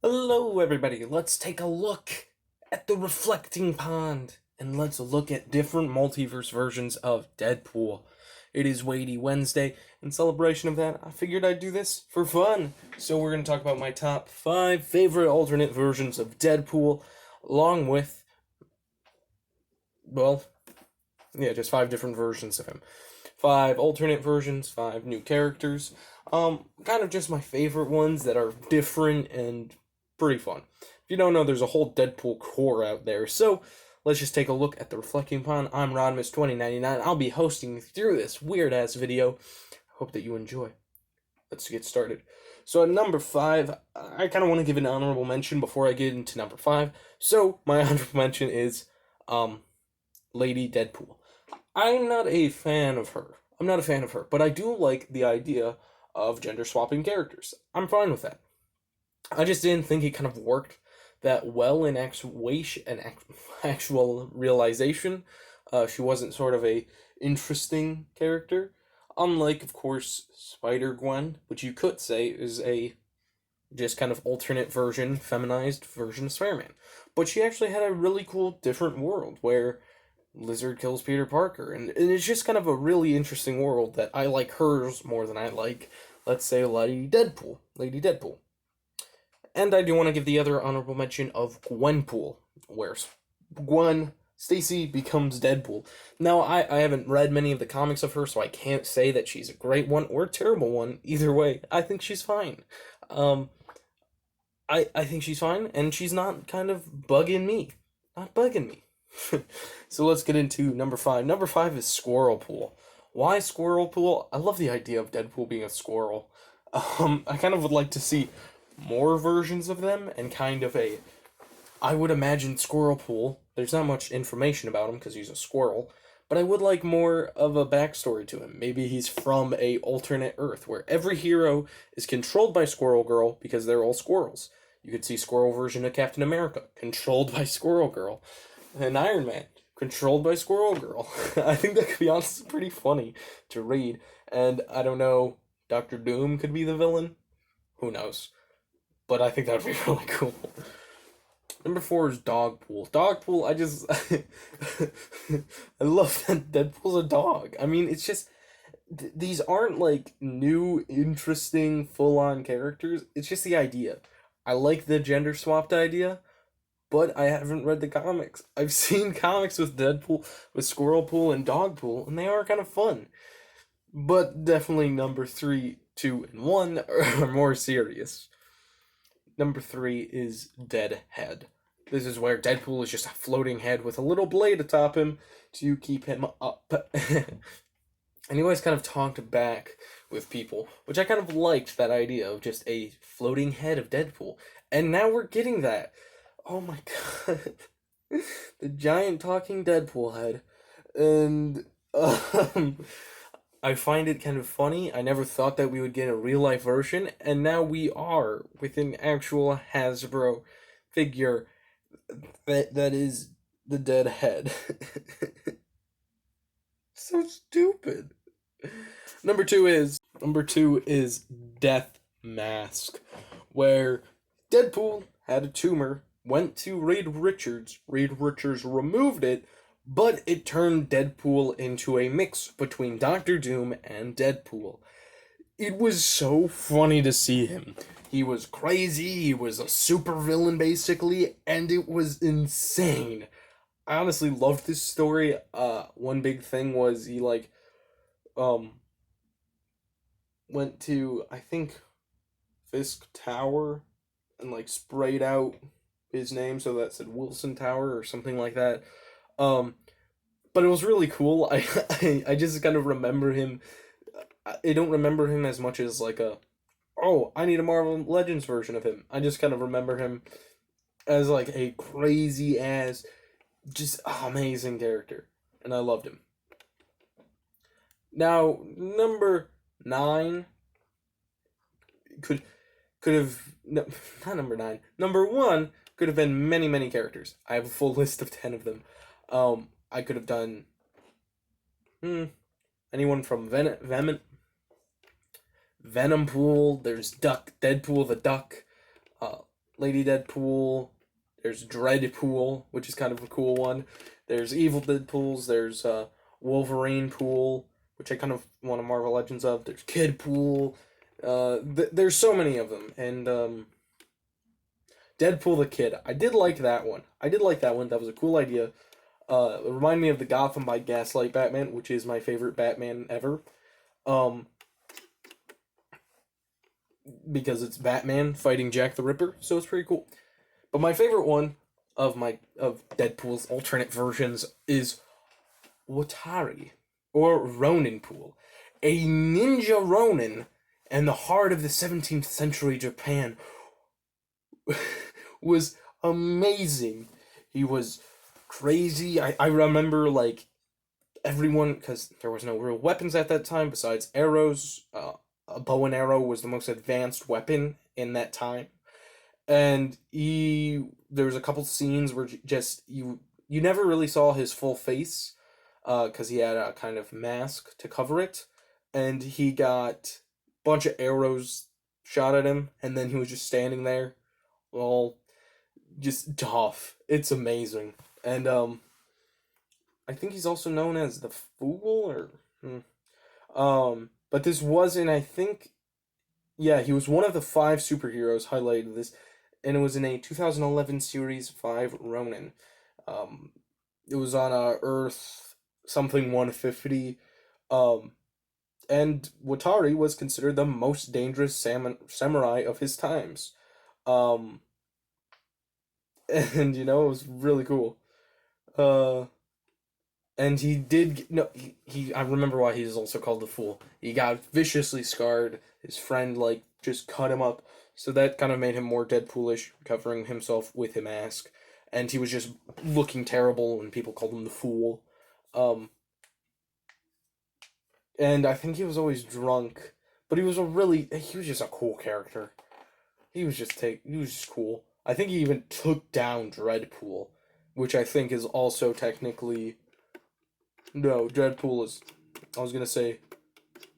Hello, everybody. Let's take a look at the reflecting pond and let's look at different multiverse versions of Deadpool. It is Wadey Wednesday. In celebration of that, I figured I'd do this for fun. So, we're going to talk about my top 5 favorite alternate versions of Deadpool, along with, well, yeah, just 5 different versions of him. 5 alternate versions, 5 new characters. Kind of just my favorite ones that are different and pretty fun. If you don't know, there's a whole Deadpool core out there. So let's just take a look at the Reflecting Pond. I'm Rodmus2099. I'll be hosting through this weird ass video. Hope that you enjoy. Let's get started. So at number 5, I kind of want to give an honorable mention before I get into number 5. So my honorable mention is Lady Deadpool. I'm not a fan of her. But I do like the idea of gender swapping characters. I'm fine with that. I just didn't think it kind of worked that well in actual realization. She wasn't sort of a interesting character, unlike, of course, Spider Gwen, which you could say is a just kind of alternate version, feminized version of Spider-Man. But she actually had a really cool, different world where Lizard kills Peter Parker, and it's just kind of a really interesting world that I like hers more than I like, let's say, Lady Deadpool. And I do want to give the other honorable mention of Gwenpool, where Gwen Stacy becomes Deadpool. Now, I haven't read many of the comics of her, so I can't say that she's a great one or a terrible one. Either way, I think she's fine. I think she's fine, and she's not kind of bugging me. Not bugging me. So let's get into number 5. Number 5 is Squirrel Pool. Why Squirrel Pool? I love the idea of Deadpool being a squirrel. I kind of would like to see more versions of them and kind of a. I would imagine Squirrel Pool. There's not much information about him because he's a squirrel, but I would like more of a backstory to him. Maybe he's from a alternate Earth where every hero is controlled by Squirrel Girl because they're all squirrels. You could see Squirrel version of Captain America controlled by Squirrel Girl, and Iron Man controlled by Squirrel Girl. I think that could be honestly pretty funny to read. And I don't know, Doctor Doom could be the villain. Who knows? But I think that would be really cool. Number 4 is Dogpool. Dogpool, I love that Deadpool's a dog. I mean, it's just these aren't like new, interesting, full-on characters. It's just the idea. I like the gender swapped idea, but I haven't read the comics. I've seen comics with Deadpool, with Squirrelpool, and Dogpool, and they are kind of fun. But definitely number 3, 2, and 1 are more serious. Number 3 is Deadhead. This is where Deadpool is just a floating head with a little blade atop him to keep him up. And he always kind of talked back with people, which I kind of liked that idea of just a floating head of Deadpool. And now we're getting that. Oh my god. The giant talking Deadpool head. And I find it kind of funny. I never thought that we would get a real life version, and now we are with an actual Hasbro figure that is the dead head. So stupid. Number two is Death Mask, where Deadpool had a tumor, went to Reed Richards. Reed Richards removed it, but it turned Deadpool into a mix between Doctor Doom and Deadpool. It was so funny to see him. He was crazy, he was a super villain basically, and it was insane. I honestly loved this story. One big thing was he um went to, I think, Fisk Tower and sprayed out his name so that said Wilson Tower or something like that. But it was really cool. I just kind of remember him. I don't remember him as much as I need a Marvel Legends version of him. I just kind of remember him as a crazy ass, just amazing character, and I loved him. Now, number 9 could have no, not number 9. Number 1 could have been many characters. I have a full list of 10 of them. I could have done anyone from Venom Pool. There's Deadpool the Duck, Lady Deadpool. There's Dreadpool, which is kind of a cool one. There's Evil Deadpools. There's Wolverine Pool, which I kind of want a Marvel Legends of. There's Kid Pool. There's so many of them. And Deadpool the Kid. I did like that one. That was a cool idea. It reminded me of the Gotham by Gaslight Batman, which is my favorite Batman ever. Because it's Batman fighting Jack the Ripper, so it's pretty cool. But my favorite one of Deadpool's alternate versions is Watari, or Ronin Pool, a ninja Ronin in the heart of the 17th century Japan. Was amazing. He was crazy. I remember, like, everyone, because there was no real weapons at that time besides arrows. A bow and arrow was the most advanced weapon in that time. And there was a couple scenes where just you never really saw his full face, because he had a kind of mask to cover it, and he got a bunch of arrows shot at him, and then he was just standing there, all just tough. It's amazing. And I think he's also known as the Fool, or but this wasn't, I think, yeah, he was one of the 5 superheroes highlighted in this, and it was in a 2011 Series 5 Ronin. It was on Earth something 150, and Watari was considered the most dangerous samurai of his times. And, it was really cool. And he did, no, I remember why he's also called the Fool. He got viciously scarred. His friend, like, just cut him up. So that kind of made him more Deadpoolish, covering himself with a mask. And he was just looking terrible, and people called him the Fool. And I think he was always drunk. But he was just a cool character. He was just cool. I think he even took down Dreadpool, which I think is also technically... No, Deadpool is... I was going to say,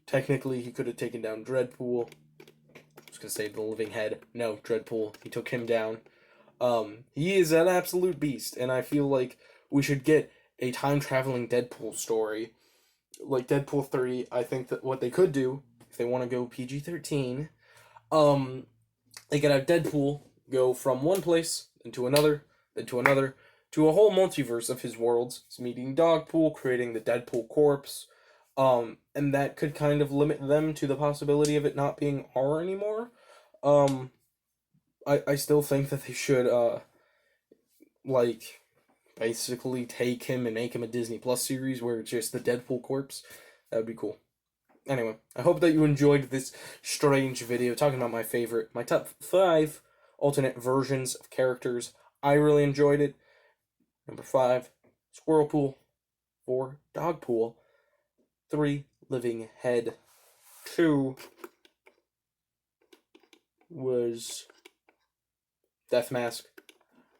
technically he could have taken down Dreadpool. I was going to say the Living Head. No, Dreadpool. He took him down. He is an absolute beast, and I feel like we should get a time-traveling Deadpool story. Like Deadpool 3, I think that what they could do, if they want to go PG-13, they could have Deadpool go from one place into another, then to another, to a whole multiverse of his worlds. He's meeting Dogpool, creating the Deadpool corpse, and that could kind of limit them to the possibility of it not being R anymore. I still think that they should, like, basically take him and make him a Disney Plus series where it's just the Deadpool corpse. That would be cool. Anyway, I hope that you enjoyed this strange video talking about my top 5 alternate versions of characters. I really enjoyed it. Number 5, Squirrel Pool. 4, Dog Pool. 3, Living Head. 2 was Death Mask.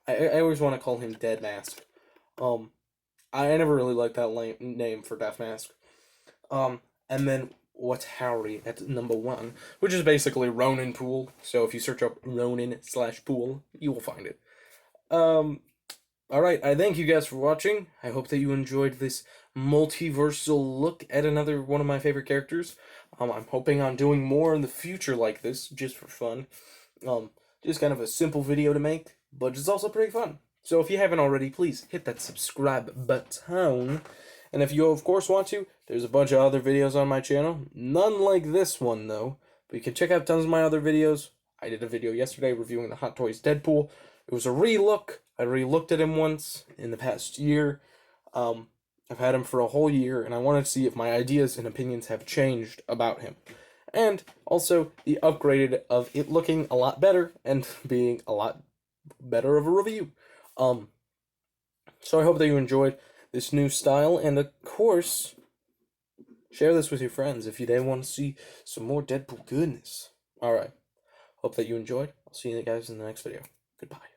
I always want to call him Dead Mask. I never really liked that name for Death Mask. And then Watari at number 1, which is basically Ronin Pool. So if you search up Ronin/Pool, you will find it. Alright, I thank you guys for watching. I hope that you enjoyed this multiversal look at another one of my favorite characters. I'm hoping on doing more in the future like this, just for fun. Just kind of a simple video to make, but it's also pretty fun. So if you haven't already, please hit that subscribe button. And if you, of course, want to, there's a bunch of other videos on my channel. None like this one, though. But you can check out tons of my other videos. I did a video yesterday reviewing the Hot Toys Deadpool. It was a re-look. I re-looked at him once in the past year. I've had him for a whole year, and I wanted to see if my ideas and opinions have changed about him. And also the upgraded of it looking a lot better and being a lot better of a review. So I hope that you enjoyed this new style, and of course, share this with your friends if they want to see some more Deadpool goodness. Alright, hope that you enjoyed. I'll see you guys in the next video. Goodbye.